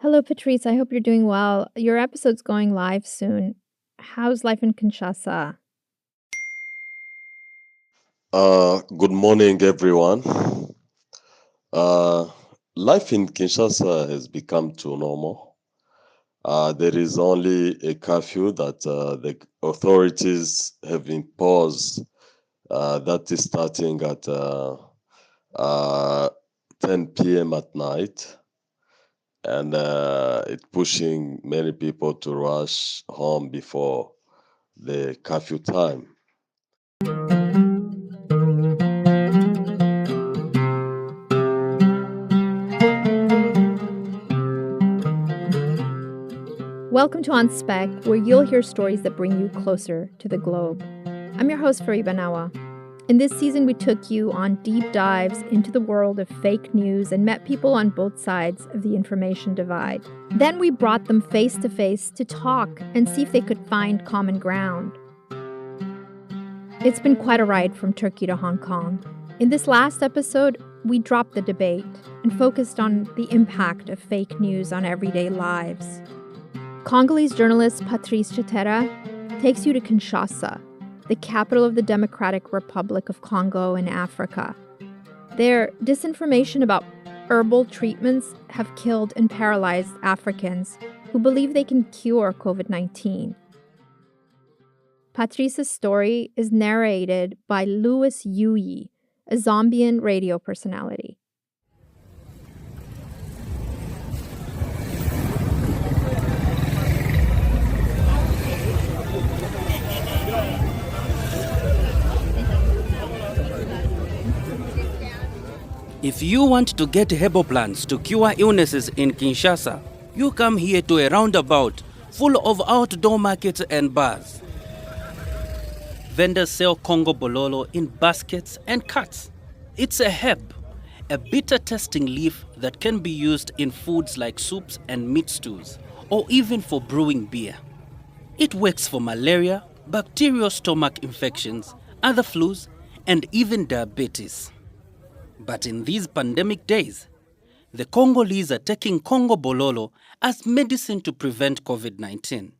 Hello, Patrice. I hope you're doing well. Your episode's going live soon. How's life in Kinshasa? Good morning, everyone. Uh, Life in Kinshasa has become too normal. There is only a curfew that the authorities have imposed that is starting at uh, 10 p.m. at night, and it's pushing many people to rush home before the curfew time. Welcome to On Spec, where you'll hear stories that bring you closer to the globe. I'm your host, Fariba Nawa. In this season, we took you on deep dives into the world of fake news and met people on both sides of the information divide. Then we brought them face to face to talk and see if they could find common ground. It's been quite a ride from Turkey to Hong Kong. In this last episode, we dropped the debate and focused on the impact of fake news on everyday lives. Congolese journalist Patrice Chitera takes you to Kinshasa, the capital of the Democratic Republic of Congo in Africa. There, disinformation about herbal treatments have killed and paralyzed Africans who believe they can cure COVID-19. Patrice's story is narrated by Louis Yuyi, a Zambian radio personality. If you want to get herbal plants to cure illnesses in Kinshasa, you come here to a roundabout full of outdoor markets and bars. Vendors sell Congo bololo in baskets and carts. It's a herb, a bitter-tasting leaf that can be used in foods like soups and meat stews, or even for brewing beer. It works for malaria, bacterial stomach infections, other flus, and even diabetes. But in these pandemic days, the Congolese are taking Congo bololo as medicine to prevent COVID-19.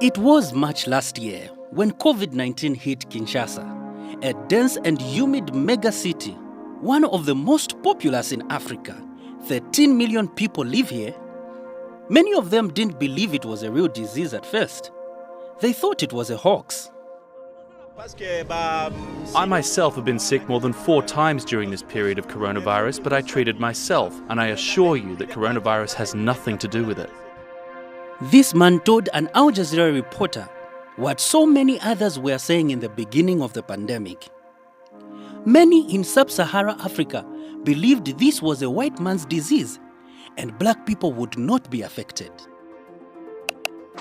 It was March last year when COVID-19 hit Kinshasa, a dense and humid megacity, one of the most populous in Africa. 13 million people live here. Many of them didn't believe it was a real disease at first. They thought it was a hoax. I myself have been sick more than 4 times during this period of coronavirus, but I treated myself, and I assure you that coronavirus has nothing to do with it. This man told an Al Jazeera reporter what so many others were saying in the beginning of the pandemic. Many in sub-Saharan Africa believed this was a white man's disease and black people would not be affected.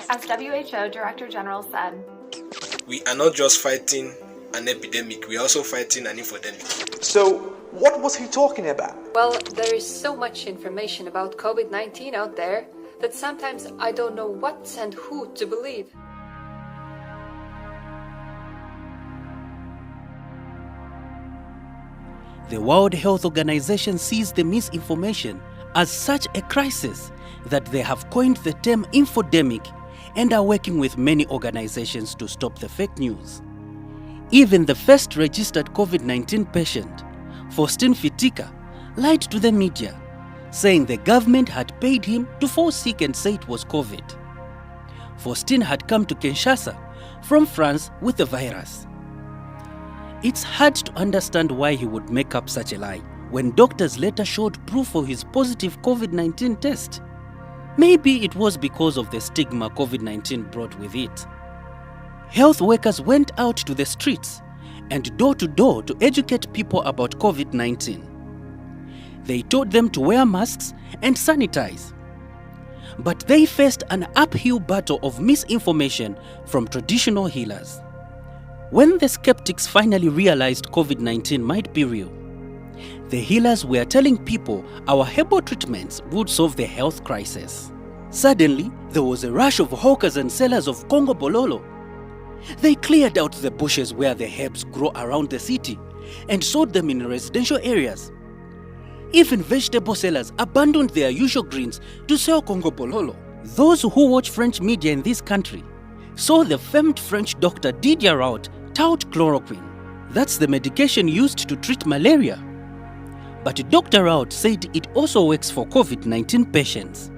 As WHO Director General said, we are not just fighting an epidemic, we are also fighting an infodemic. So, what was he talking about? Well, there is so much information about COVID-19 out there that sometimes I don't know what and who to believe. The World Health Organization sees the misinformation as such a crisis that they have coined the term infodemic and are working with many organizations to stop the fake news. Even the first registered COVID-19 patient, Faustin Fitika, lied to the media, saying the government had paid him to fall sick and say it was COVID. Faustin had come to Kinshasa from France with the virus. It's hard to understand why he would make up such a lie when doctors later showed proof of his positive COVID-19 test. Maybe it was because of the stigma COVID-19 brought with it. Health workers went out to the streets and door to door to educate people about COVID-19. They told them to wear masks and sanitize. But they faced an uphill battle of misinformation from traditional healers. When the skeptics finally realized COVID-19 might be real, the healers were telling people our herbal treatments would solve the health crisis. Suddenly, there was a rush of hawkers and sellers of Congo Bololo. They cleared out the bushes where the herbs grow around the city and sold them in residential areas. Even vegetable sellers abandoned their usual greens to sell Congo Bololo. Those who watch French media in this country saw the famed French doctor Didier Raoult tout chloroquine. That's the medication used to treat malaria. But Dr. Raoult said it also works for COVID-19 patients.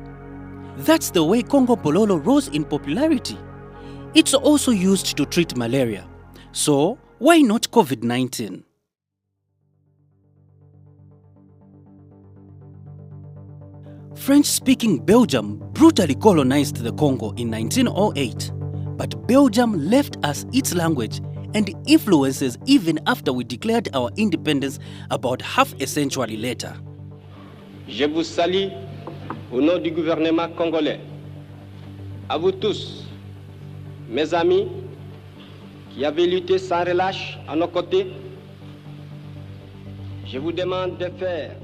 That's the way Congo Bololo rose in popularity. It's also used to treat malaria. So, why not COVID-19? French-speaking Belgium brutally colonized the Congo in 1908, but Belgium left us its language and influences even after we declared our independence about half a century later. Je vous salue au nom du gouvernement congolais. À vous tous, mes amis, qui avez lutté sans relâche à nos côtés, je vous demande de faire.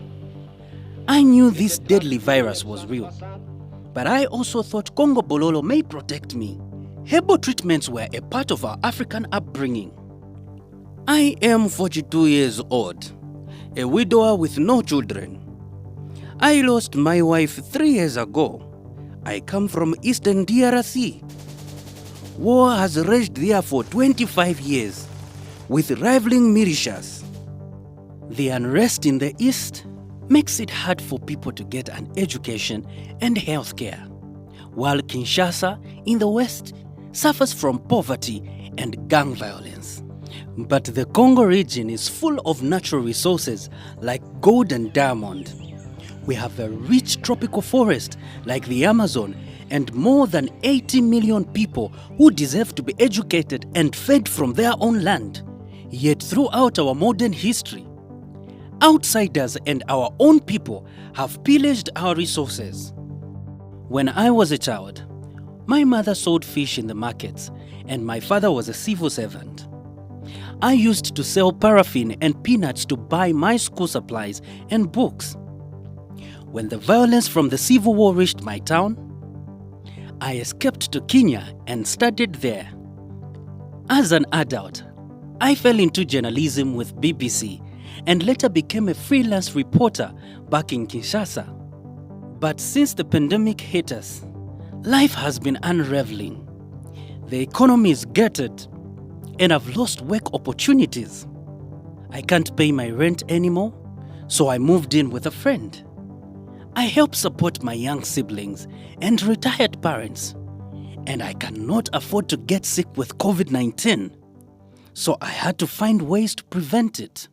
I knew this deadly virus was real, but I also thought Congo Bololo may protect me. Herbal treatments were a part of our African upbringing. I am 42 years old, a widower with no children. I lost my wife 3 years ago. I come from Eastern DRC. War has raged there for 25 years, with rivaling militias. The unrest in the East makes it hard for people to get an education and health care, while Kinshasa in the West suffers from poverty and gang violence. But the Congo region is full of natural resources like gold and diamond. We have a rich tropical forest like the Amazon and more than 80 million people who deserve to be educated and fed from their own land. Yet throughout our modern history, outsiders and our own people have pillaged our resources. When I was a child, my mother sold fish in the markets and my father was a civil servant. I used to sell paraffin and peanuts to buy my school supplies and books. When the violence from the civil war reached my town, I escaped to Kenya and studied there. As an adult, I fell into journalism with BBC and later became a freelance reporter back in Kinshasa. But since the pandemic hit us, life has been unraveling. The economy is gutted and I've lost work opportunities. I can't pay my rent anymore, so I moved in with a friend. I help support my young siblings and retired parents, and I cannot afford to get sick with COVID-19, so I had to find ways to prevent it.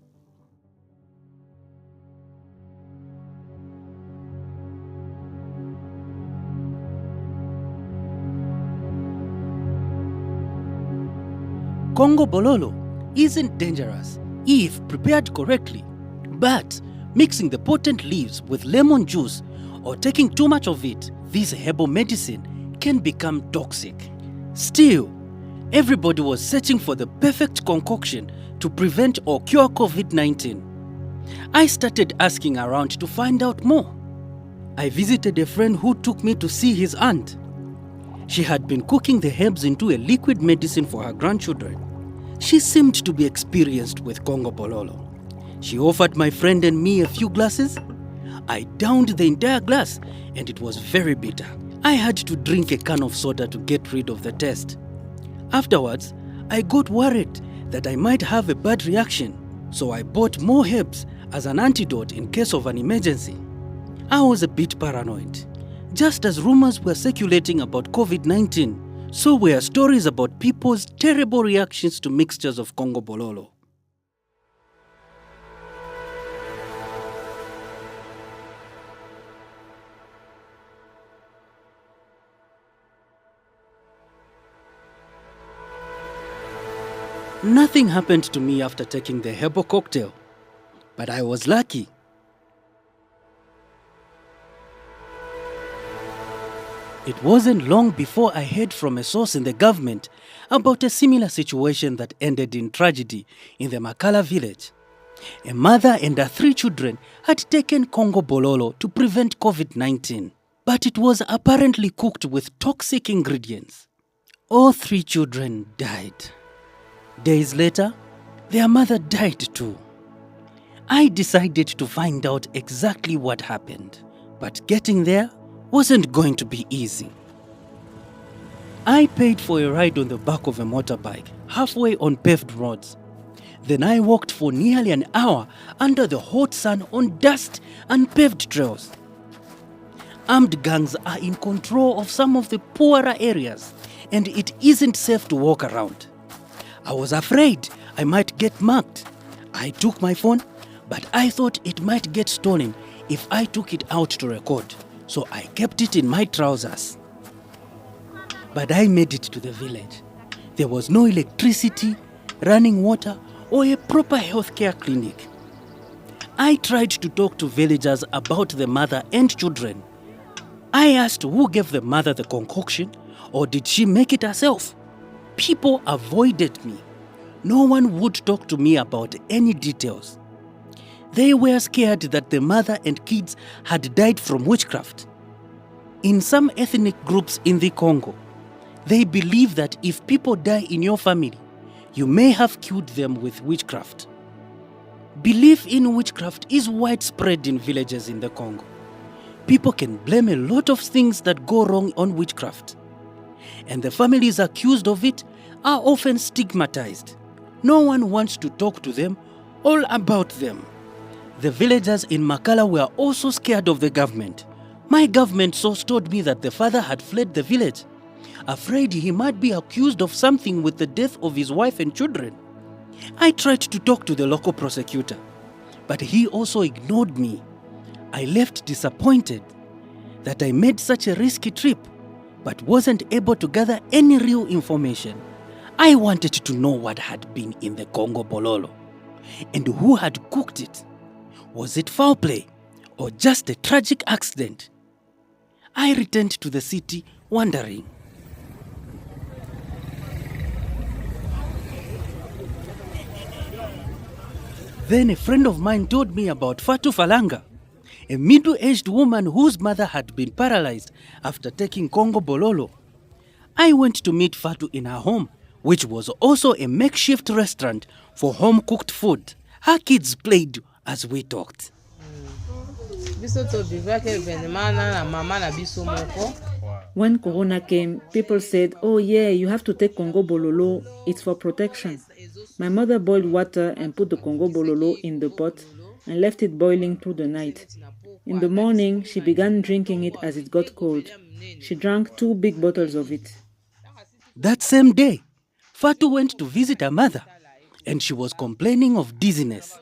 Congo Bololo isn't dangerous if prepared correctly, but mixing the potent leaves with lemon juice or taking too much of it, this herbal medicine can become toxic. Still, everybody was searching for the perfect concoction to prevent or cure COVID-19. I started asking around to find out more. I visited a friend who took me to see his aunt. She had been cooking the herbs into a liquid medicine for her grandchildren. She seemed to be experienced with Congo Bololo. She offered my friend and me a few glasses. I downed the entire glass and it was very bitter. I had to drink a can of soda to get rid of the taste. Afterwards, I got worried that I might have a bad reaction, so I bought more herbs as an antidote in case of an emergency. I was a bit paranoid. Just as rumors were circulating about COVID-19, so were stories about people's terrible reactions to mixtures of Congo Bololo. Nothing happened to me after taking the herbal cocktail, but I was lucky. It wasn't long before I heard from a source in the government about a similar situation that ended in tragedy in the Makala village. A mother and her 3 children had taken Congo Bololo to prevent COVID-19. but it was apparently cooked with toxic ingredients. All 3 children died. Days later, their mother died too. I decided to find out exactly what happened, but getting there wasn't going to be easy. I paid for a ride on the back of a motorbike, halfway on paved roads. Then I walked for nearly an hour under the hot sun on dust and paved trails. Armed gangs are in control of some of the poorer areas, and it isn't safe to walk around. I was afraid I might get mugged. I took my phone, but I thought it might get stolen if I took it out to record, so I kept it in my trousers. But I made it to the village. There was no electricity, running water, or a proper healthcare clinic. I tried to talk to villagers about the mother and children. I asked who gave the mother the concoction, or did she make it herself? People avoided me. No one would talk to me about any details. They were scared that the mother and kids had died from witchcraft. In some ethnic groups in the Congo, they believe that if people die in your family, you may have killed them with witchcraft. Belief in witchcraft is widespread in villages in the Congo. People can blame a lot of things that go wrong on witchcraft, and the families accused of it are often stigmatized. No one wants to talk to them or about them. The villagers in Makala were also scared of the government. My government source told me that the father had fled the village, afraid he might be accused of something with the death of his wife and children. I tried to talk to the local prosecutor, but he also ignored me. I left disappointed that I made such a risky trip, but wasn't able to gather any real information. I wanted to know what had been in the Congo Bololo, and who had cooked it. Was it foul play, or just a tragic accident? I returned to the city wondering. Then a friend of mine told me about Fatu Falanga, a middle-aged woman whose mother had been paralyzed after taking Congo Bololo. I went to meet Fatu in her home, which was also a makeshift restaurant for home-cooked food. Her kids played as we talked. When Corona came, people said, "Oh yeah, you have to take Congo Bololo, it's for protection." My mother boiled water and put the Congo Bololo in the pot and left it boiling through the night. In the morning, she began drinking it as it got cold. She drank 2 big bottles of it. That same day, Fatu went to visit her mother, and she was complaining of dizziness.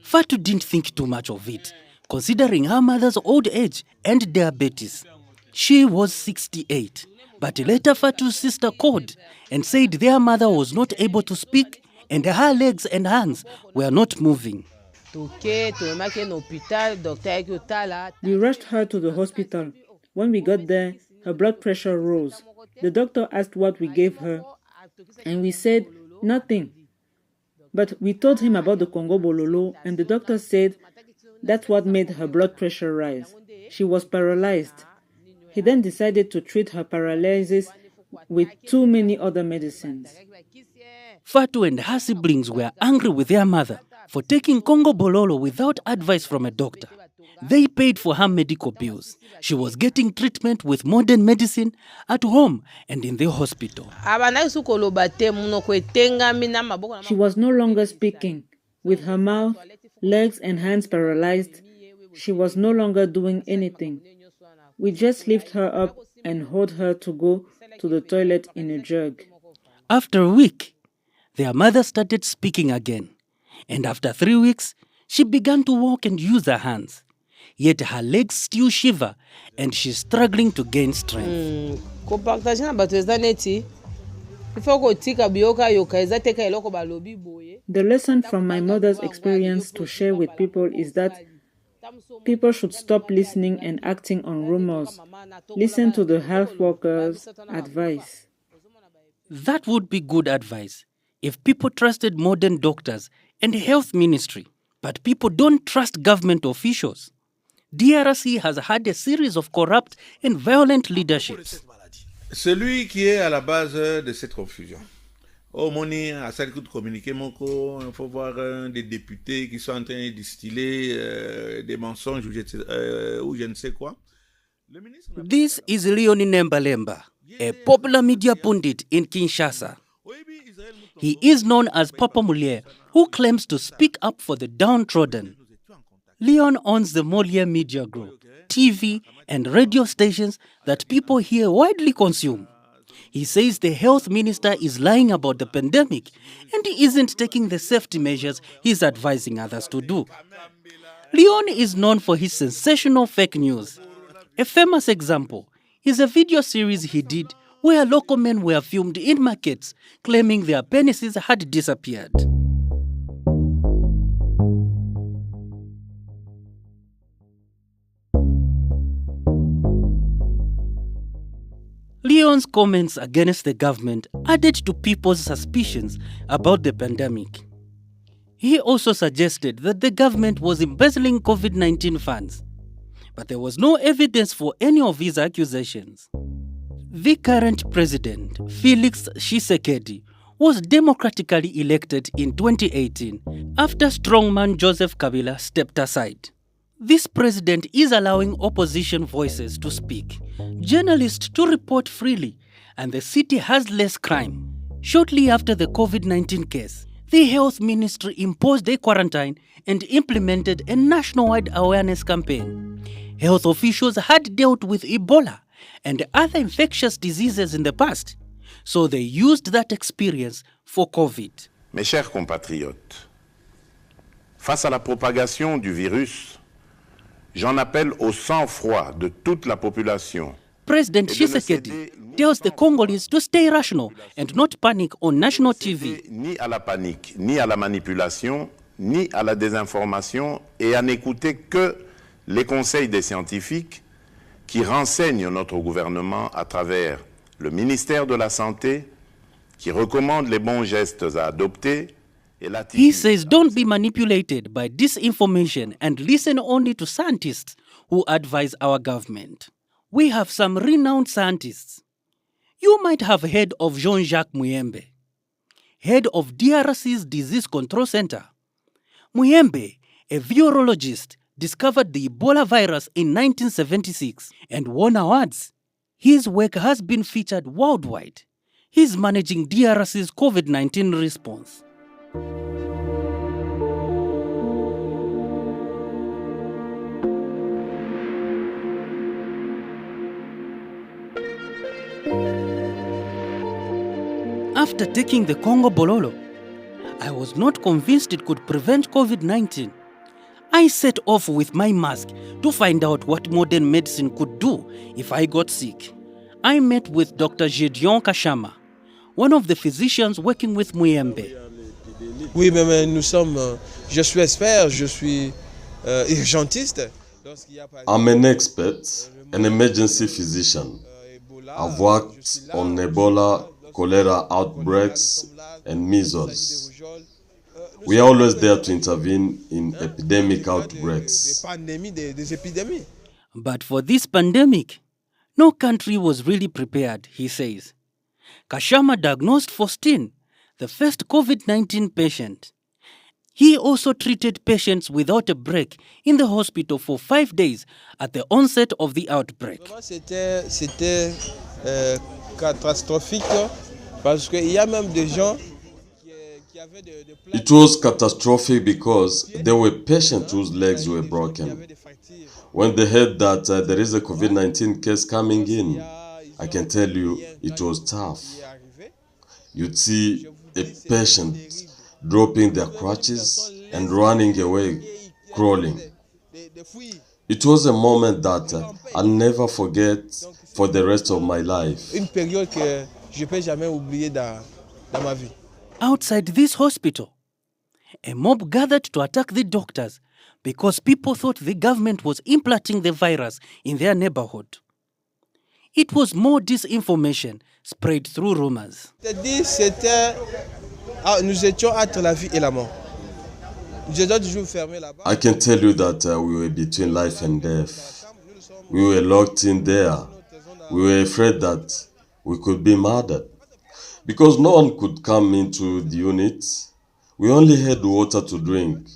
Fatu didn't think too much of it, considering her mother's old age and diabetes. She was 68, but later Fatu's sister called and said their mother was not able to speak and her legs and hands were not moving. We rushed her to the hospital. When we got there, her blood pressure rose. The doctor asked what we gave her, and we said nothing. But we told him about the Congo Bololo, and the doctor said that's what made her blood pressure rise. She was paralyzed. He then decided to treat her paralysis with too many other medicines. Fatu and her siblings were angry with their mother for taking Congo Bololo without advice from a doctor. They paid for her medical bills. She was getting treatment with modern medicine at home and in the hospital. She was no longer speaking. With her mouth, legs and hands paralyzed, she was no longer doing anything. We just lift her up and hold her to go to the toilet in a jug. After a week, their mother started speaking again. And after 3 weeks, she began to walk and use her hands. Yet her legs still shiver and she's struggling to gain strength. The lesson from my mother's experience to share with people is that people should stop listening and acting on rumors. Listen to the health workers' advice. That would be good advice if people trusted modern doctors and the health ministry. But people don't trust government officials. DRC has had a series of corrupt and violent leaderships. Celui qui est à la base de cette confusion. Oh, moni, à ça de communiquer mon co, il faut voir des députés qui sont en train de distiller des mensonges ou je ne sais quoi. This is Leonie Nembalemba, a popular media pundit in Kinshasa. He is known as Papa Moulier, who claims to speak up for the downtrodden. Leon owns the Moulier Media Group, TV and radio stations that people here widely consume. He says the health minister is lying about the pandemic and he isn't taking the safety measures he's advising others to do. Leon is known for his sensational fake news. A famous example is a video series he did where local men were filmed in markets claiming their penises had disappeared. Leon's comments against the government added to people's suspicions about the pandemic. He also suggested that the government was embezzling COVID-19 funds, but there was no evidence for any of his accusations. The current president, Felix Tshisekedi, was democratically elected in 2018 after strongman Joseph Kabila stepped aside. This president is allowing opposition voices to speak, journalists to report freely, and the city has less crime. Shortly after the COVID-19 case, the health ministry imposed a quarantine and implemented a nationwide awareness campaign. Health officials had dealt with Ebola and other infectious diseases in the past, so they used that experience for COVID. Mes chers compatriotes, face à la propagation du virus, j'en appelle au sang-froid de toute la population. President Tshisekedi tells the Congolese to stay rational and not panic on national TV. Ni à la panique, ni à la manipulation, ni à la désinformation et à n'écouter que les conseils des scientifiques qui renseignent notre gouvernement à travers le ministère de la Santé, qui recommande les bons gestes à adopter. He says don't be manipulated by disinformation and listen only to scientists who advise our government. We have some renowned scientists. You might have heard of Jean-Jacques Muyembe, head of DRC's Disease Control Center. Muyembe, a virologist, discovered the Ebola virus in 1976 and won awards. His work has been featured worldwide. He's managing DRC's COVID-19 response. After taking the Congo Bololo, I was not convinced it could prevent COVID-19. I set off with my mask to find out what modern medicine could do if I got sick. I met with Dr. Gédéon Kachama, one of the physicians working with Muyembe. Oui, mais nous sommes. Je suis expert, je suis urgentiste. I'm an expert, an emergency physician. I've worked on Ebola, cholera outbreaks, and measles. We are always there to intervene in epidemic outbreaks. But for this pandemic, no country was really prepared, he says. Kachama diagnosed Faustine, the first COVID-19 patient. He also treated patients without a break in the hospital for 5 days at the onset of the outbreak. C'était catastrophique parce qu'il y a même des gens. It was catastrophic because there were patients whose legs were broken. When they heard that there is a COVID-19 case coming in, I can tell you it was tough. You'd see a patient dropping their crutches and running away, crawling. It was a moment that I'll never forget for the rest of my life. Une période que je peux jamais oublier dans ma vie. Outside this hospital, a mob gathered to attack the doctors because people thought the government was implanting the virus in their neighborhood. It was more disinformation spread through rumors. Nous étions entre la vie et la mort. I can tell you that we were between life and death. We were locked in there. We were afraid that we could be murdered. Because no one could come into the unit, we only had water to drink.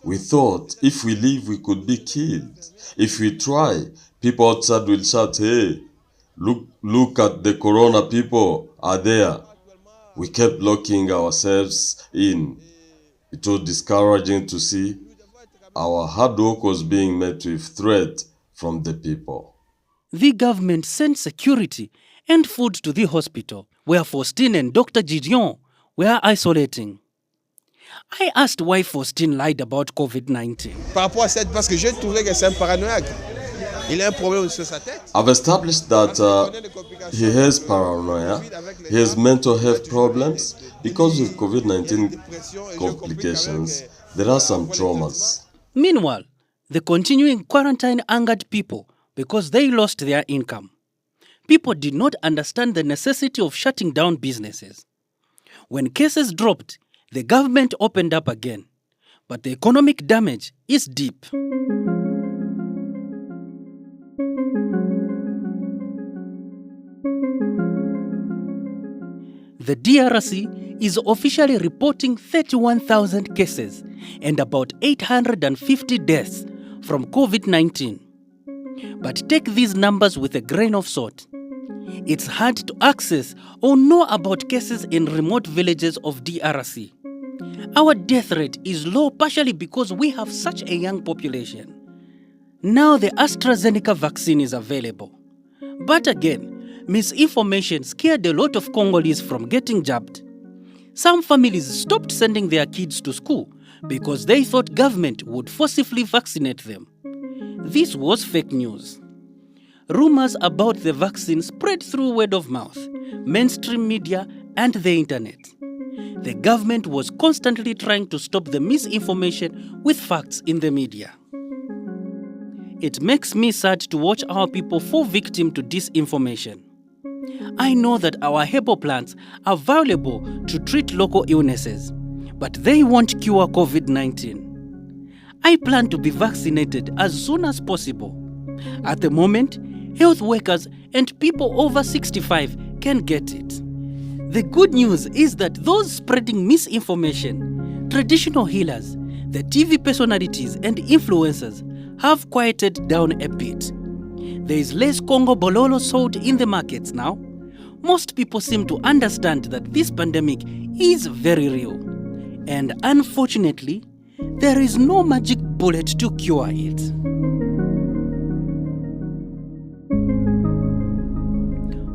We thought if we leave, we could be killed. If we try, people outside will shout, hey, look at the corona people are there. We kept locking ourselves in. It was discouraging to see our hard work was being met with threat from the people. The government sent security and food to the hospital, where Faustine and Dr. Gideon were isolating. I asked why Faustine lied about COVID-19. I've established that he has paranoia, he has mental health problems. Because of COVID-19 complications, there are some traumas. Meanwhile, the continuing quarantine angered people because they lost their income. People did not understand the necessity of shutting down businesses. When cases dropped, the government opened up again, but the economic damage is deep. The DRC is officially reporting 31,000 cases and about 850 deaths from COVID-19. But take these numbers with a grain of salt. It's hard to access or know about cases in remote villages of DRC. Our death rate is low partially because we have such a young population. Now the AstraZeneca vaccine is available. But again, misinformation scared a lot of Congolese from getting jabbed. Some families stopped sending their kids to school because they thought government would forcibly vaccinate them. This was fake news. Rumors about the vaccine spread through word of mouth, mainstream media, and the internet. The government was constantly trying to stop the misinformation with facts in the media. It makes me sad to watch our people fall victim to disinformation. I know that our herbal plants are valuable to treat local illnesses, but they won't cure COVID-19. I plan to be vaccinated as soon as possible. At the moment, health workers and people over 65 can get it. The good news is that those spreading misinformation, traditional healers, the TV personalities and influencers have quieted down a bit. There is less Congo Bololo sold in the markets now. Most people seem to understand that this pandemic is very real. And unfortunately, there is no magic bullet to cure it.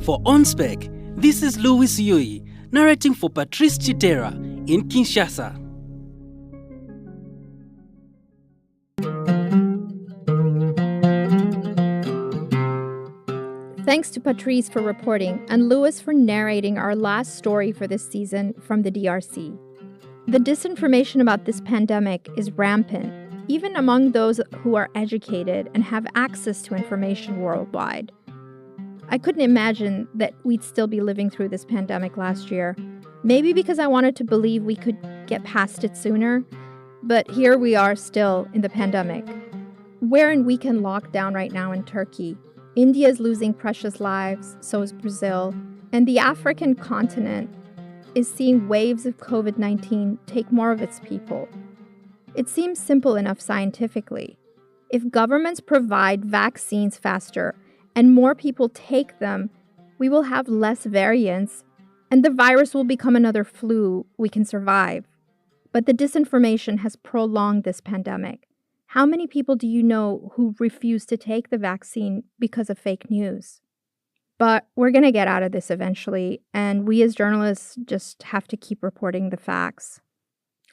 For On Spec, this is Louis Yui, narrating for Patrice Chitera in Kinshasa. Thanks to Patrice for reporting and Louis for narrating our last story for this season from the DRC. The disinformation about this pandemic is rampant, even among those who are educated and have access to information worldwide. I couldn't imagine that we'd still be living through this pandemic last year, maybe because I wanted to believe we could get past it sooner, but here we are still in the pandemic. We're in weekend lockdown right now in Turkey. India is losing precious lives, so is Brazil, and the African continent is seeing waves of COVID-19 take more of its people. It seems simple enough scientifically. If governments provide vaccines faster and more people take them, we will have less variants, and the virus will become another flu we can survive. But the disinformation has prolonged this pandemic. How many people do you know who refuse to take the vaccine because of fake news? But we're going to get out of this eventually, and we as journalists just have to keep reporting the facts.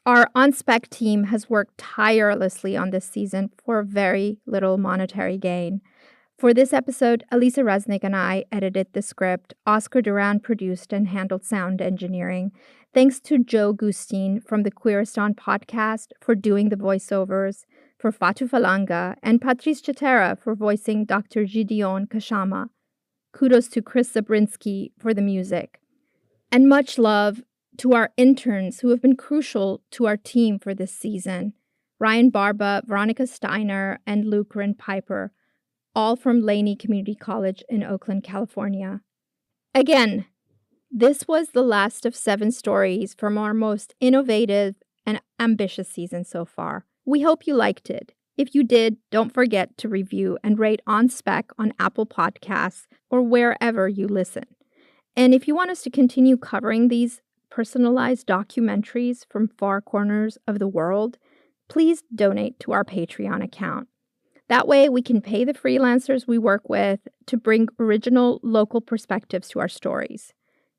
Our On Spec team has worked tirelessly on this season for very little monetary gain. For this episode, Elisa Resnick and I edited the script. Oscar Duran produced and handled sound engineering. Thanks to Joe Gustine from the Queeristan podcast for doing the voiceovers, for Fatu Falanga, and Patrice Chitera for voicing Dr. Gideon Kashama. Kudos to Chris Zabrinski for the music. And much love to our interns who have been crucial to our team for this season, Ryan Barba, Veronica Steiner, and Lucrin Piper, all from Laney Community College in Oakland, California. Again, this was the last of 7 stories from our most innovative and ambitious season so far. We hope you liked it. If you did, don't forget to review and rate On Spec on Apple Podcasts or wherever you listen. And if you want us to continue covering these personalized documentaries from far corners of the world, please donate to our Patreon account. That way we can pay the freelancers we work with to bring original local perspectives to our stories.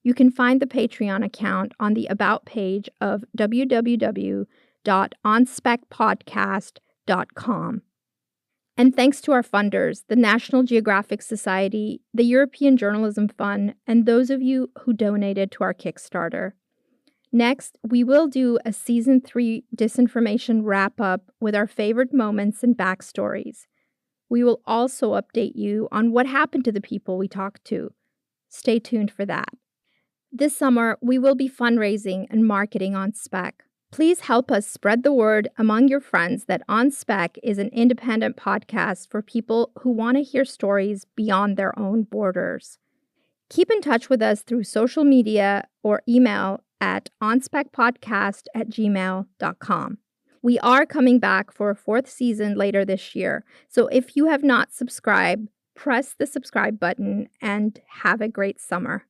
You can find the Patreon account on the About page of www.onspecpodcast.com. And thanks to our funders, the National Geographic Society, the European Journalism Fund, and those of you who donated to our Kickstarter. Next, we will do a Season 3 disinformation wrap-up with our favorite moments and backstories. We will also update you on what happened to the people we talked to. Stay tuned for that. This summer, we will be fundraising and marketing On Spec. Please help us spread the word among your friends that On Spec is an independent podcast for people who want to hear stories beyond their own borders. Keep in touch with us through social media or email at onspecpodcast@gmail.com. We are coming back for a 4th season later this year, so if you have not subscribed, press the subscribe button and have a great summer.